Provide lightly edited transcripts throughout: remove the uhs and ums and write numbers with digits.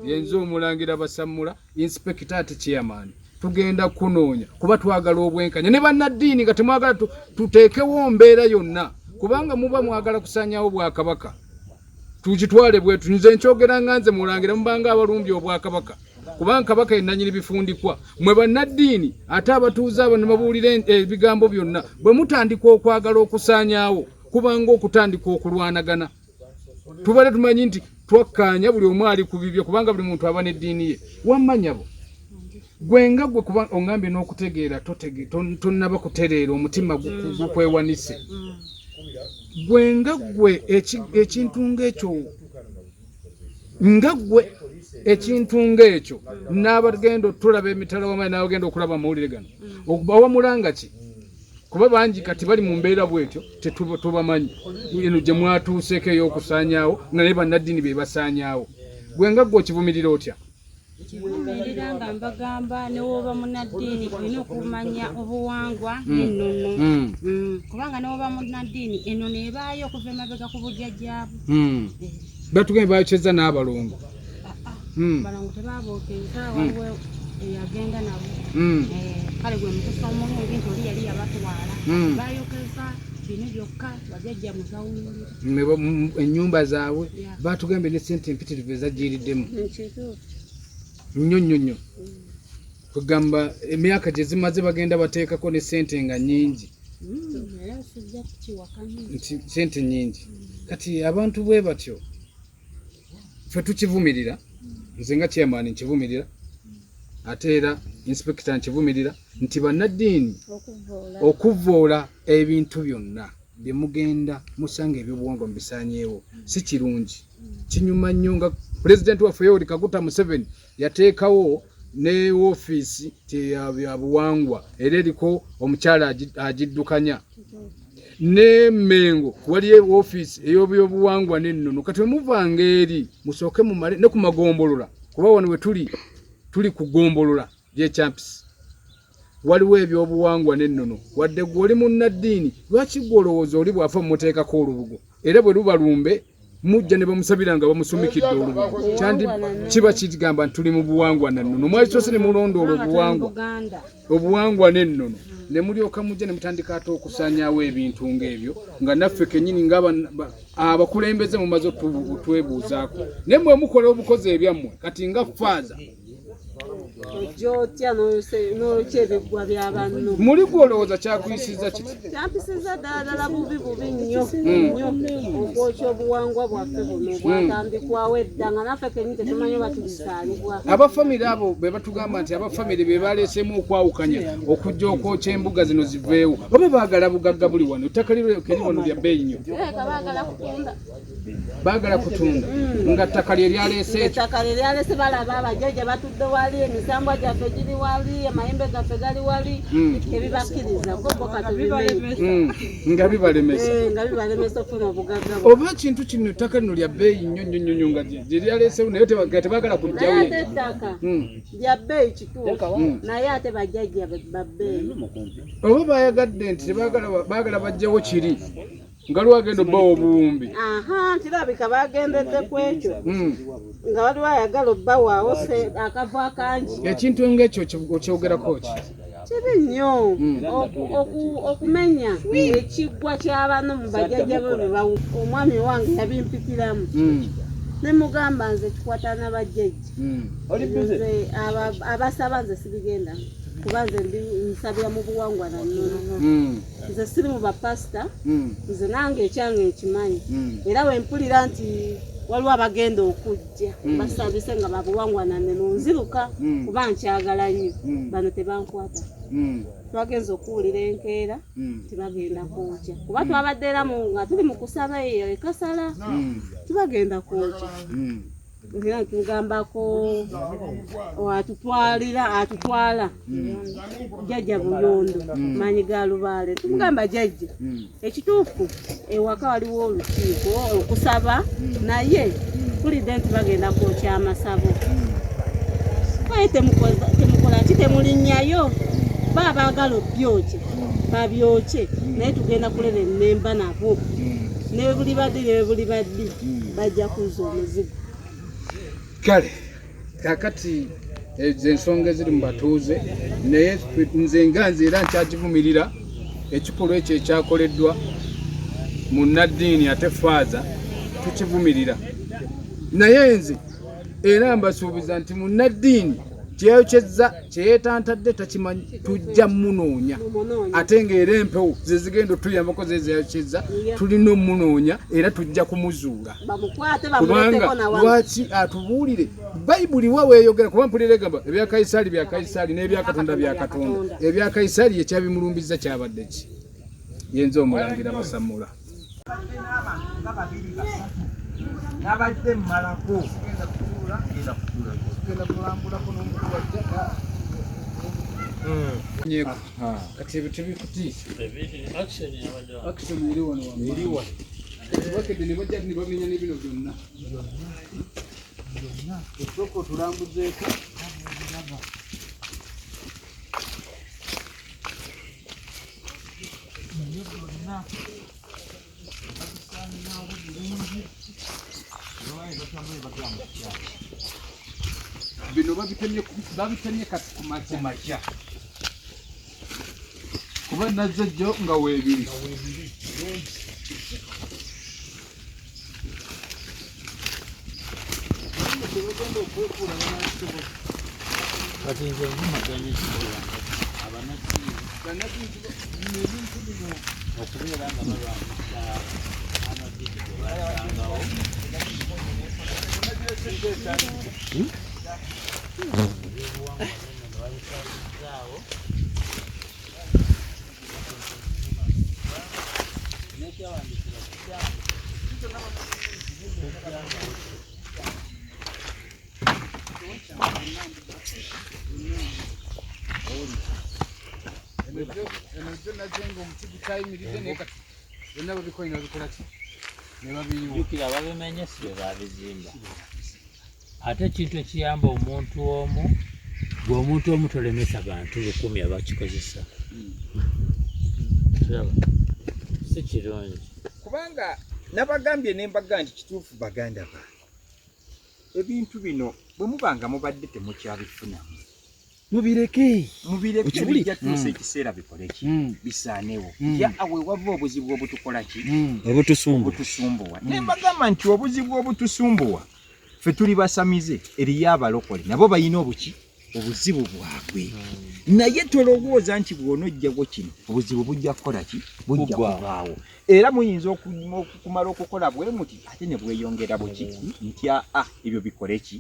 Yenzo omulangira basamula inspector ati chairman tugenda kunoonya kuba twagala obwenkanya ne bannaddiini nga temwagala tuteekewo mbeera yonna kubanga muba mwagala kusanyawo Bwakabaka tukitwale bwe tunyize nkyogera nganze mulangira mubanga abalumbi Obwakabaka kubanga Kabaka yenanyiri bifundikwa mwe bannaddiini ate abatuuze abo ne babuulira ebigambo byonna bwe mutandika okwagala okusanyawo kubanga okutandika okulwanagana tubale tumanyi nti twakkaanya buli omu ali ku bibyo kubanga buli muntu aba n'eddiini ye wammanyabo gwenga gwe kuba ongambye n'okutegeera tonnaba kutereera omutima gukwewanise gwenga gwe ekintu ng'ekyo nga gwe ekintu ng'ekyo n'abagenda tulaba emitala w'amaanyi n'abagenda okulaba amawulire gano awamulanga ki kuba bangi kati bali mu mbeera bwetyo tetubamanyi eno gye mwatuuseeko ey'okusaanyaawo nga naye bannaddiini be basaanyaawo gwenga gwe okivumirira otya kivumirira nga mbagamba ne woba munnaddiini olina okumanya obuwangwa n'ennono kubanga ne woba munnaddiini ennono ebaayo okuva emabega ku bujjajjaabu batugambye bayokyeza n'abalongo balongo tebabookeeza waliwo eyagenda nabo kale gwe mukisa omulungi nti oli yali yabatwala bayokeza bino byokka bajjajja muzawulira ennyumba zaabwe batugambye ne ssente empitirivu ezajjiriddemu nnyo kugamba emyaka gye zimaze bagenda bateekako ne ssente nga nnyingi nti ssente nnyingi kati abantu bwe batyo ffe tukivumirira nze nga chairman nkivumirira ate era inspector nkivumirira nti bannaddiini okuvvoola ebintu byonna bye mugenda musanga ebyobuwangwa mubisaanyeewo si kirungi kinyuma nnyo nga pulezidenti waffe Yoweri Kaguta Museveni yateekawo ne woofiisi ya buwangwa era eriko omukyala agiddukanya ne Mengo waliyo woofiisi ey'ebyobuwangwa n'ennono kati bwe muvanga eri musooke mumale ne ku magombolola kuba wano we tuli kugombolola gy'ekyampisi waliwo ebyobuwangwa n'ennono wadde gwe oli munnaddiini lwaki gwe olowooza oli bw'afa mumuteekako olubugo era bwe luba lumbe mujja ne bamusabira nga bamusumikidde olubugo kyandi kiba kigamba nti tuli mu buwangwa n'ennono mwali kyose ne mulondoola obuwangwa n'ennono ne mulyoka mujja ne mutandika ate okusaanyaawo ebintu ng'ebyo nga naffe kennyini abakulembeze mumaze otwebuuzaako naye mwe mukola obukozi ebyammwe kati nga faaza ojotya n'okyebigwa by'abantu muli gwolowooza kyakuyisiza kiti kyampisiza ddala bubi nnyo okwokya obuwangwa bwaffe buno bwatandikwawo edda nga naffe kennyini tetumanyi batubisaalibwa abafamire abo be batugamba nti abafamire be baleeseemu okwawukanya okujja okwokya embuga zino ziveewo oba baagala bugagga buli wano ettaka keri wano lya bbeeyi nnyo baagala kutunda nga ttaka lye lyaleese balaba abajjajja batudde wali emisambwa gyaffe giri wali amayembe gaffe gali wali ebibakkiriza nga bibalemesa okufuna obugagga oba ekintu kino ettaka lino lya bbeeyi nnyo nga gye lyaleeseewo naye tebaagala kujjawo ate ettaka lya bbeeyi kituufu naye ate bajjajja babbeeyi oba bayagadde nti baagala bajjawo kiri nga lwagenda obbawo obuwumbi kirabika bagendedde ku ekyo nga waliwo ayagala obbawaawo akava akangi ekintu ng'ekyo okyogerako ki kibi nnyo okumenya ekiggwa ky'abano mu bajjajja bo omwami wange yabimpitiramu ne mugamba nze kikwatana bajjajja abasaba nze sibigenda kuba nze nsabira mu buwangwa nannono nze siri mu bapasita nze nange ekyange nkimanyi era wempulira nti waliwo abagenda okujja basabise nga babuwangwa nannono nziruka kuba nkyagala nnyo bano tebankwata twagenza okuwulira enkeera tebagenda kwokya kuba twabadde era nga tuli mu kusaba eyo ekasala tebagenda kwokya era ntugambako atutwala jjajja Buyondo manyi ga Lubaale tumugamba jjajja ekituufu ewaka waliwo olukiiko okusaba naye tulidde nti bagenda kwokya amasabo kaye temukola ki temulinnyayo baabagala obyokye babyokye naye tugenda kulera ennemba nabo ne buli badde bajja kuza omuzigo kale kakati ensonga eziri mu batuuze naye nze nganze era nkyakivumirira ekikolwa ekyo ekyakoleddwa mu Naddiini ate Faaza tukivumirira naye nze era mbasuubiza nti mu Naddiini kyeyokyezza kyeyeetantadde takimanyi tujja munoonya ate ng'era empewo ze zigenda otuyambako zezeyokyezza tulina omunoonya era tujja kumuzuula kubanga lwaki atubuulire bayibuli wa weeyogera kuba mpulira egamba ebya Kayisaali bya Kayisaali n'ebya Katonda bya Katonda ebya Kayisaali ekyabimulumbizza kyabadde ki yenza omulangira Basamula nabadde mmalako kati ebyo tebikutiisa action eri wano bakedde ne bajja ne bamenya n'ebino byonna osooka otulambuzeeko bino babitemye kati ku makya kuba nazze jjo nga weebiri kati nze mumaganye okubeera nga balwanyisa amadini gebasangawo ebyobuwangwa bino nebabisalizaawo nekyawandikira kikyamu enojjo nazenga omuti gutayimiridde naye kati byonna babikola bikola ki ne babiriwo jjukira babimenye si bwe babizimba ate ekintu ekiyamba omuntu omu gwe omuntu omu tolemesa bantu 10 abakikozesa si kirungi kubanga nabagambye nembaga nti kituufu baganda bange ebintu bino bwe mubanga mubadde temukyabifunamu mubireke bijja tuusa ekiseera bikoleki bisaanewo ya awe wava obuzibu obutukola ki obutusumbuwa nembagamba nti obuzibu obutusumbuwa ffe tuli basamize eriyo abalokole nabo balina obuzibu bwabwe naye tolowooza nti bw'onojjawo kino obuzibu bujja kukola ki bujja kubaawo era muyinza okumala okukola bwe muti ate ne bweyongera buki nti ebyo bikole ki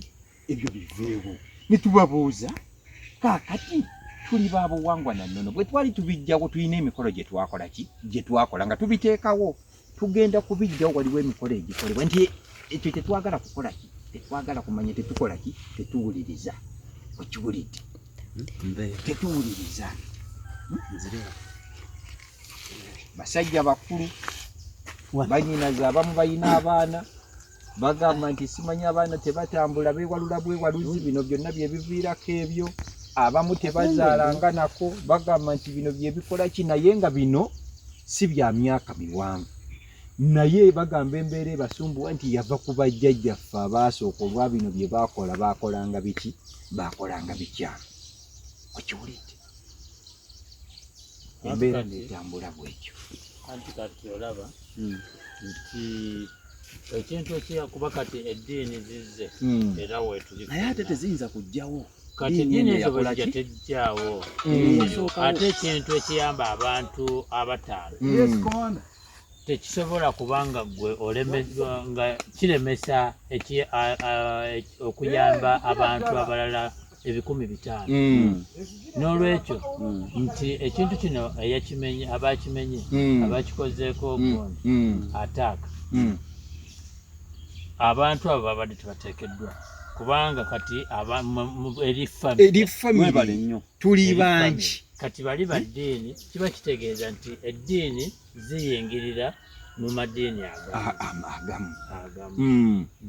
ebyo biveewo ne tubabuuza kaakati tuli baabuwangwa na nnono bwe twali tubijjawo tulina emikolo gye twakola nga tubiteekawo tugenda kubijjawo waliwo emikolo egikolebwa nti ekyo tetwagala kukola ki tetwagala kumanya tetukola ki tetuwuliriza okiwulidde tetuwuliriza basajja bakulu banyinaza abamu balina abaana bagamba nti simanya abaana tebatambula beewalula bwewaluzi bino byonna byebiviirako ebyo abamu tebazaalanga nako bagamba nti bino byebikola ki naye nga bino si bya myaka miwanvu naye bagamba embeera ebasumbuwa nti yava ku bajjajjaffe abaasooka olwa bino bye bakolanga biki bakolanga bikyamu okiwulidde embeera netambula bwekyo anti kati olaba nti ekintu ekiyakuba kati eddiini zizze era weetuli naye ate teziyinza kujjawo kati eddiini ezo bwezijja tejjaawo ate ekintu ekiyamba abantu abataano tekisobola kubanga gwe olemezwa nga kiremesa okuyamba abantu abalala 500 n'olwekyo nti ekintu kino eyakimenye abakimenye abakikozeeko gundi ataaka abantu abo babadde tebateekeddwa kubanga kati eri family tuli bangi kati bali baddiini kiba kitegeeza nti eddiini ziyingirira mu madiini agamu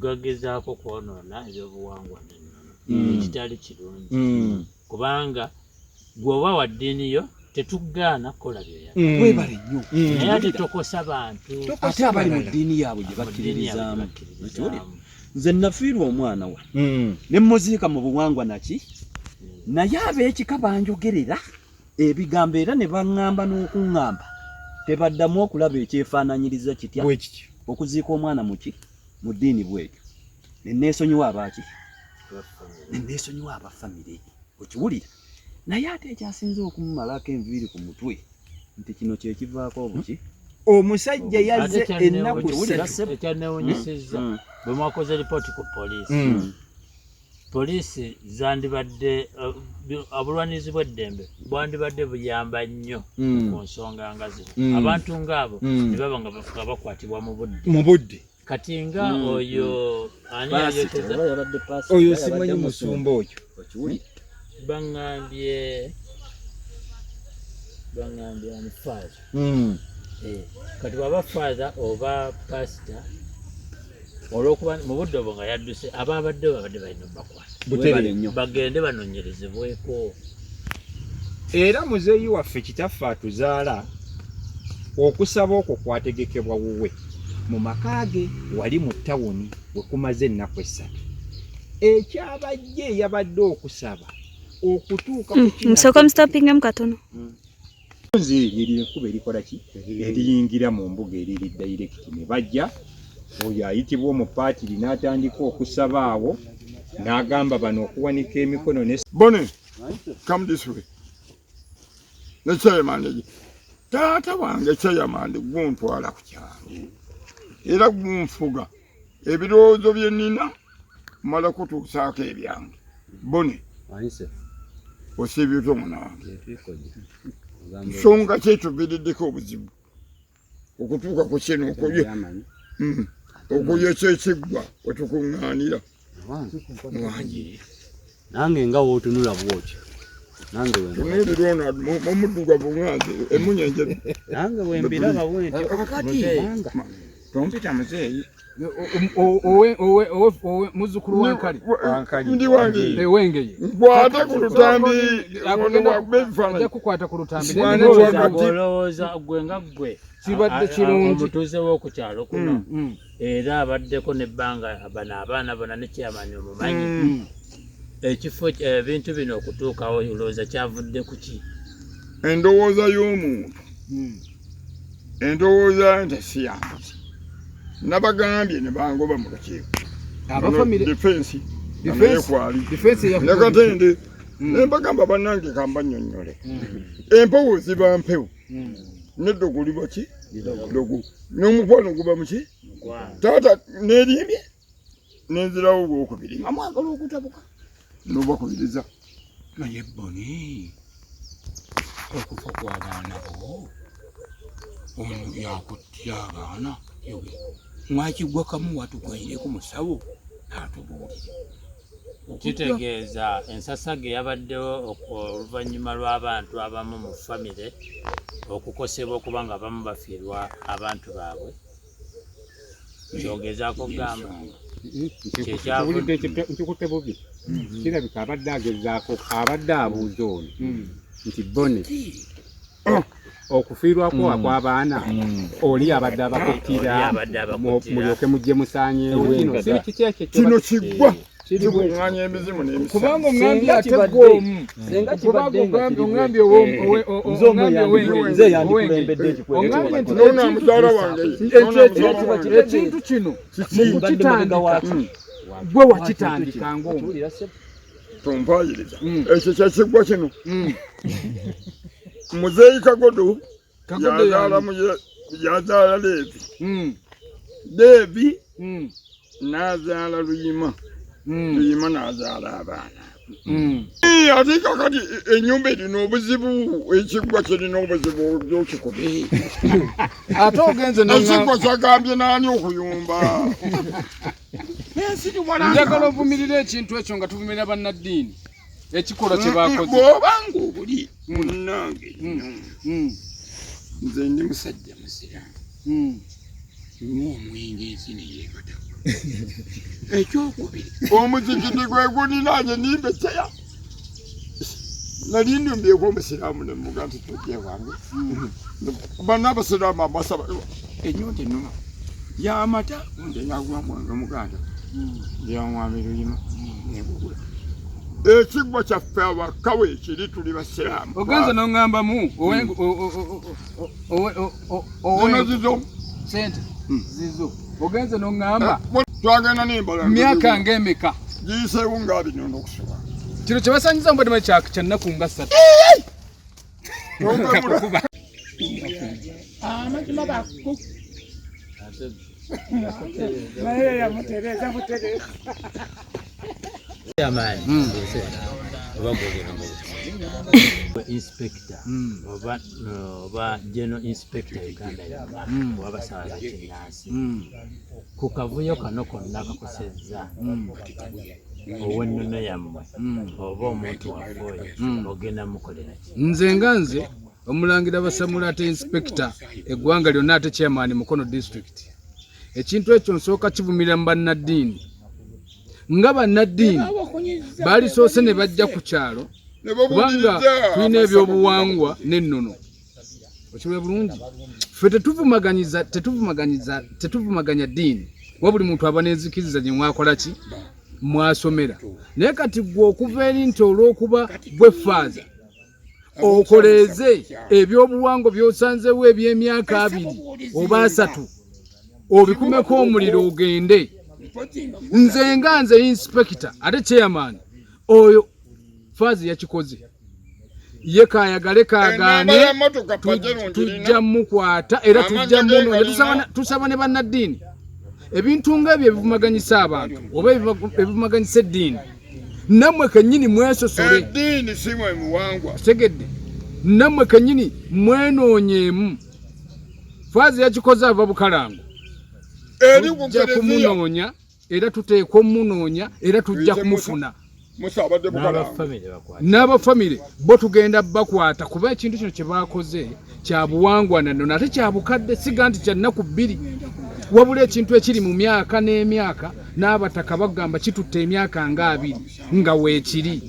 gagezaako kwonoona ebyobuwangwa n'ennono ekitali kirungi kubanga gweoba wa ddiini yo tetugaana kukola webale nnyo naye ate tokosa bantu ate abali mu ddiini yaabwe gye bakkiririzaamu nze nafiirwa omwana wa ne muziika mu buwangwa naki naye ab'ekika banjogerera ebigambo era ne baŋŋamba n'okuŋŋamba tebaddamu okulaba ekyefaananyiriza kitya okuziika omwana muki mu ddiini bwekyo neneesonyiwa abaaki neneesonyiwa abafamire okiwulira naye ate ekyasinze okumumalako enviiri ku mutwe nti kino kyekivaako obuki omusajja yazze ennaku ekyanewunyisizza bwe mwakoze lipooti ku poliisi zandibadde obulwanizi bw'eddembe bwandibadde buyamba nnyo ku nsonga nga zino abantu ng'abo ne baba nga bakwatibwa mu budde kati nga oyo ani yayoteza oyo simanyi musumba oyo baŋŋambye ani faaza kati bwaba faaza oba pasita olwokuba mu budde obwo nga yadduse ababadde babadde balina bakwata bagende banoonyerezebweko era muzeeyi waffe kitaffe atuzaala okusaba okwo kwategekebwa wuwe mu maka ge wali mu tawuni we kumaze ennaku 3 ekyabajje eyabadde okusaba okutuuka musooka mustopingemu katono nzi eryo ekkuba erikola ki eriyingira mu mbuga eriri dayirekiti ne bajja oyo ayitibwa omupaatiri n'atandika okusaba awo n'agamba bano okuwanika emikono ne Bonnie, come this way. Ne chairman taata wange chairman guntwala ku kyange era gunfuga ebirowoozo bye nnina mala kutuusaako ebyange Bonnie osiibye omwana wange nsonga ki etuviiriddeko obuzibu okutuuka ku kino okulya ekyekiggwa wetukuŋŋaanira wange nange nga wootunula bwotyo nange tunuulira ono omuddugavu ŋŋanze emunyenje nange wembiraba bwentyo tompita muzeeyi muzzukulu wankali ndi wange ewengeye nkwata ku lutambi ajja kukwata ku lutambi olowooza gwe nga gwe kibadde kirungi omutuuze w'okukyalo kuno era abaddeko n'ebbanga bano abaana bona ne kyamani omumanyi ekifo ebintu bino okutuukawo olowooza kyavudde ku ki endowooza y'omuntu endowooza nti si yange nabagambye ne bangoba mu lukiiko defensi ameyekwali nekatende nembagamba bannange kambannyonnyole empewo ziba mpewo neddogo liba ki dogo n'omukwano guba muki taata nerimbye nenzirawo gwokubiri nga mwagala okutabuka nobakubiriza naye Bonnie okufa kw'abaana bo ono yakutya abaana mwakigwakamu watugwaireko musawo n'atubuulire kitegeeza ensasage yabaddewo oluvannyuma lw'abantu abamu mu famire okukosebwa okuba nga abamu bafiirwa abantu baabwe kyogezaako kugamba nkikutte bubi kirabika abadde agezaako abadde abuuza ono nti Bonnie okufiirwako akw'abaana oli abadde abakuttira mulyoke mujje musaanyeewo kino kiggwa kikuŋŋaanya emizimu n'emisango kubanga oŋŋambye ategga omu kubanga oŋŋambye oŋŋambye nti noona mukyala wange ekintu kino mukukitandika gwe wakitandika ng'omu tompayiriza ekyo kyekiggwa kino muzeeyi Kagodo yazaala Leevi n'azaala Luyima tuyima n'azaala abaana ate kakati ennyumba erina obuzibu ekiggwa kirina obuzibu byokikube ate ogenze ekiggwa kyagambye n'ani okuyumba njagala ovumirira ekintu ekyo nga tuvumirira bannaddiini ekikolwa kye bakoze bw'obanga obuli munnange nze ndi musajja musiraamu nywa omwenge ensi neyeegatamu ekyokubiri omuzikiti gwe guninaanye nimbeteya nali ndumbyeko omusiraamu nemuga nti tujje wange banna abasiraamu abasaba enyonta ennuma yamata ndenyagula mwange omuganda byamwami luyima negugula ekiggwa kyaffe abakawe ekiri tuli basiraamu ogenze noŋŋambamu zizo sente zizo ogenze noŋŋamba twagenda nembala myaka ng'emeka giyiseewo ngaabinono okusoba kino kye basanyiza mu badima kyannaku nga 3 amazima bakku naye yamutereza mutereza yamani inspector oba general inspector Uganda yonna oba basala kinasi ku kavuyo kano konna kakosezza owennono yammwe oba omuntu wafoyo ogenda mukolera ki nze nga nze omulangira Basamula ate inspector eggwanga lyonna ate chairman Mukono district ekintu ekyo nsooka kivumirira mu bannaddiini nga bannaddiini baalisoose ne bajja ku kyalo kubanga tulina ebyobuwangwa n'ennono okiwe bulungi ffe tetuvumaganya ddiini wa buli muntu aba n'enzikiriza gye mwakola ki mwasomera naye kati gwe okuva eri nti olw'okuba bwe faaza okoleeze ebyobuwangwa by'osanzewo eby'emyaka 2 oba 3 obikumeko omuliro ogende nze nga nze inspector ate chairman oyo faazi yakikoze ye kayagale kagaane tujja mukwata era tujja muno tusaba ne bannaddiini ebintu ng'ebyo ebivumaganyisa abantu oba ebivumaganyisa eddiini nammwe kennyini mwesosole eddiini si mwe muwangwa tegedde nammwe kennyini mwenoonyeemu faazi yakikoze ava bukalango tujja kumunoonya era tuteekwa omunoonya era tujja kumufuna n'abafamire bo tugenda bakwata kuba ekintu kino kye baakoze kya buwangwa nanno ate kya bukadde siga nti kya nnaku 2 wabula ekintu ekiri mu myaka n'emyaka n'abataka bagamba kitutte emyaka nga 2 nga weekiri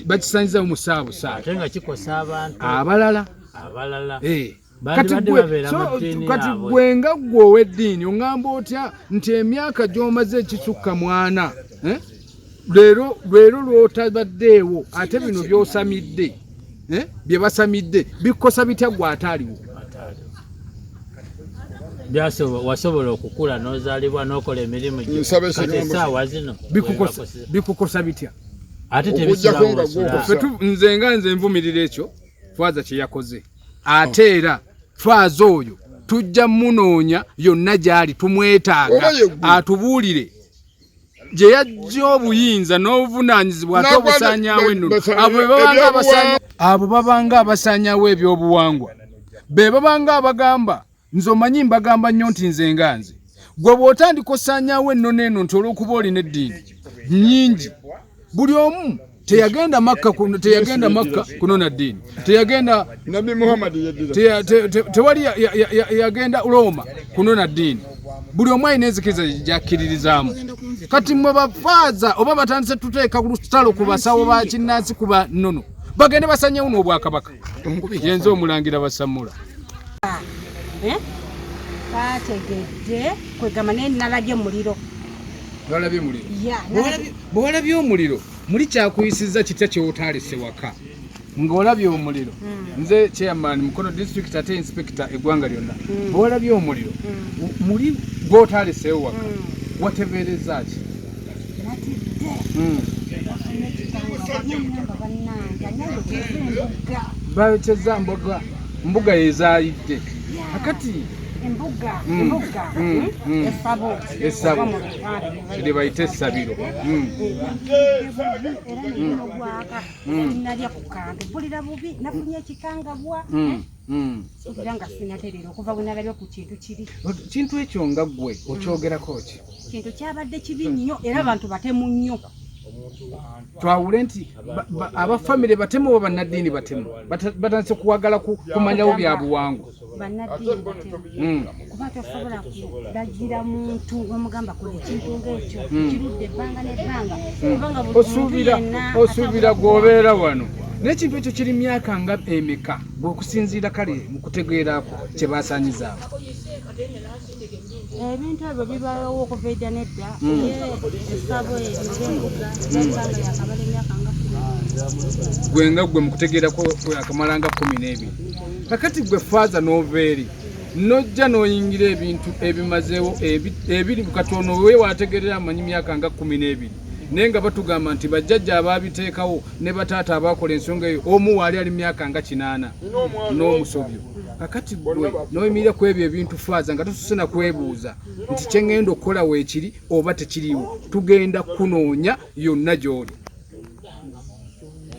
bakisanyizawo mu ssaabusaala ate nga kikosa abantu abalala kati gwe nga gwe ow'eddiini oŋŋamba otya nti emyaka gy'omaze ekisukka mwana leero lw'otabaddeewo ate bino by'osamidde bye basamidde bikosa bitya gwe ataaliwo wasobola okukula n'ozaalibwa n'okola emirimu kati essaawa zino bikukosa bitya ate tebisulawo nze nga nze nvumirira ekyo faaza kye yakoze ate era faaza oyo tujja munoonya yonna gy'ali tumwetaaga atubuulire gye yajja obuyinza n'obuvunaanyizibwa ate obusaanyaawo ennono abo babanga abasaanyaawo ebyobuwangwa be babanga abagamba nze omanyi mbagamba nnyo nti nze nga nze gwe bw'otandika osaanyaawo ennono eno nti olw'okuba olina eddiini nnyingi buli omu teyagenda makka kunona ddiini teyagenda nabi Muhammad tewali yagenda Roma kunona ddiini buli omu alina enzikiriza gyakkiririzaamu kati mwe bafaaza oba batandise tuteeka ku lutalo ku basawo ba kinnansi ku bannono bagende basanyewo n'obwakabaka yenze omulangira Basamula bategedde kwegamba naye nalabye omuliro bw'olabye omuliro muli kyakuyisizza kitya kyewotaalese waka ng'olabye omuliro nze chairman Mukono district ate inspector eggwanga lyonna bw'olabye omuliro muli gw'otaaleseewo waka watebeereza ki bayoteza mbuga yezaayidde akati embuga essabo kiri bayita essabiro era nenogwaka nalya ku kantu mpulira bubi nafunye ekikangabwa era nga sinaterera okuva bwe nalabye ku kintu kiri kintu ekyo nga ggwe okyogerako ki kintu kyabadde kibi nnyo era abantu batemu nnyo twawule nti abafamire batemu oba bannaddiini batemu batandise kuwagala kumanyawo bya buwangwa bannaddiini batemu kuba tosobola kulagira muntu omugamba kola ekintu ng'ekyo kirudde ebbanga n'ebbanga kubanga osuubira gw'obeera wano n'ekintu ekyo kiri myaka nga emeka bw'okusinziira kale mu kutegeerako kye baasaanyizaawo ebintu ebyo bibaawo okuva edda n'edda essabo eby'embuga n'ebbanga yakamala emyaka nga 10 gwe nga gwe mu kutegeerako akamala nga 12 kakati gwe faaza n'oveeri nojja n'oyingira ebintu ebimazeewo ebiri mu katono we waategeerera amanyi myaka nga 12 naye nga batugamba nti bajjajja abaabiteekawo ne bataata abaakola ensonga eyo omu waali ali myaka nga 8 n'omusobyo kakati gwe n'oyimirira ku ebyo ebintu faaza nga tosose na kwebuuza nti kye ŋŋenda okukola weekiri oba tekiriiwo tugenda kunoonya yonna gy'oli